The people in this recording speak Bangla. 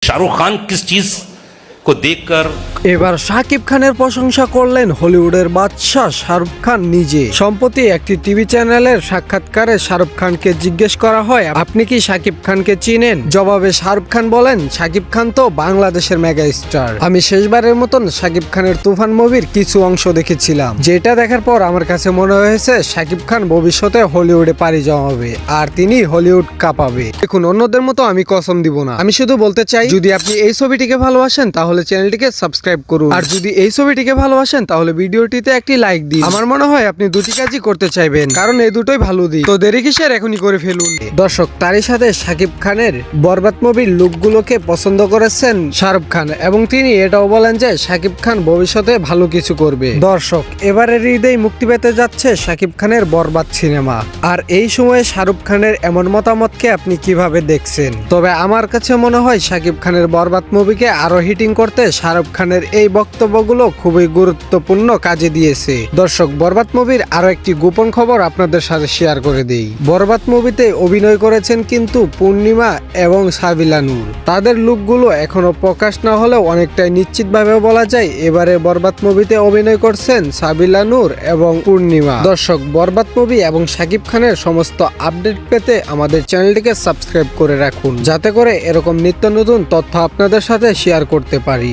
शाहरुख खान किस चीज को देखकर এবার শাকিব খানের প্রশংসা করলেন হলিউডের বাদশা শাহরুখ খান নিজে। সম্প্রতি একটি টিভি চ্যানেলের সাক্ষাৎকারে শাহরুখ খানকে জিজ্ঞেস করা হয়, আপনি কি শাকিব খানকে চিনেন? জবাবে শাহরুখ খান বলেন, শাকিব খান তো বাংলাদেশের মেগা স্টার। আমি শেষবারের মতন শাকিব খানের তুফান মুভির কিছু অংশ দেখেছিলাম, যেটা দেখার পর আমার কাছে মনে হয়েছে শাকিব খান ভবিষ্যতে হলিউডে পাড়ি জমাবে আর তিনি হলিউড কাঁপাবে। দেখুন, অন্যদের মতো আমি কসম দিব না, আমি শুধু বলতে চাই যদি আপনি এই ছবিটিকে ভালোবাসেন তাহলে চ্যানেলটিকে সাবস্ক্রাইব করুন, আর যদি এই ছবিটিকে ভালোবাসেন তাহলে ভিডিওটিতে একটি লাইক দিন। আমার মনে হয় আপনি দুটি কাজই করতে চাইবেন, কারণ এই দুটোই ভালো দিক। তো দেরি কিসের, এখনই করে ফেলুন। দর্শক, তারই সাথে শাকিব খানের বরবাদ মুভির লুকগুলোকে পছন্দ করেছেন শাহরুখ খান, এবং তিনি এটাও বলেন যে শাকিব খান ভবিষ্যতে ভালো কিছু করবে। দর্শক, এবারের ঈদেই মুক্তি পেতে যাচ্ছে শাকিব খানের বরবাদ সিনেমা, আর এই সময়ে শাহরুখ খানের এমন মতামতকে আপনি কিভাবে দেখছেন? তবে আমার কাছে মনে হয় শাকিব খানের বরবাদ মুভিকে আরো হিটিং করতে শাহরুখ খানের এই বক্তব্যগুলো খুবই গুরুত্বপূর্ণ কাজে দিয়েছে। দর্শক, বরবাদ মুভির আরো একটি গোপন খবর আপনাদের সাথে শেয়ার করে দেই। বরবাদ মুভিতে অভিনয় করেছেন কিন্তু পূর্ণিমা এবং সাবিলা নূর। তাদের লুকগুলো এখনো প্রকাশ না হলেও অনেকটাই নিশ্চিতভাবে বলা যায় এবারে বরবাদ মুভিতে অভিনয় করছেন সাবিলা নূর এবং পূর্ণিমা। দর্শক, বরবাদ মুভি এবং শাকিব খানের সমস্ত আপডেট পেতে আমাদের চ্যানেলটিকে সাবস্ক্রাইব করে রাখুন, যাতে করে এরকম নিত্য নতুন তথ্য আপনাদের সাথে শেয়ার করতে পারি।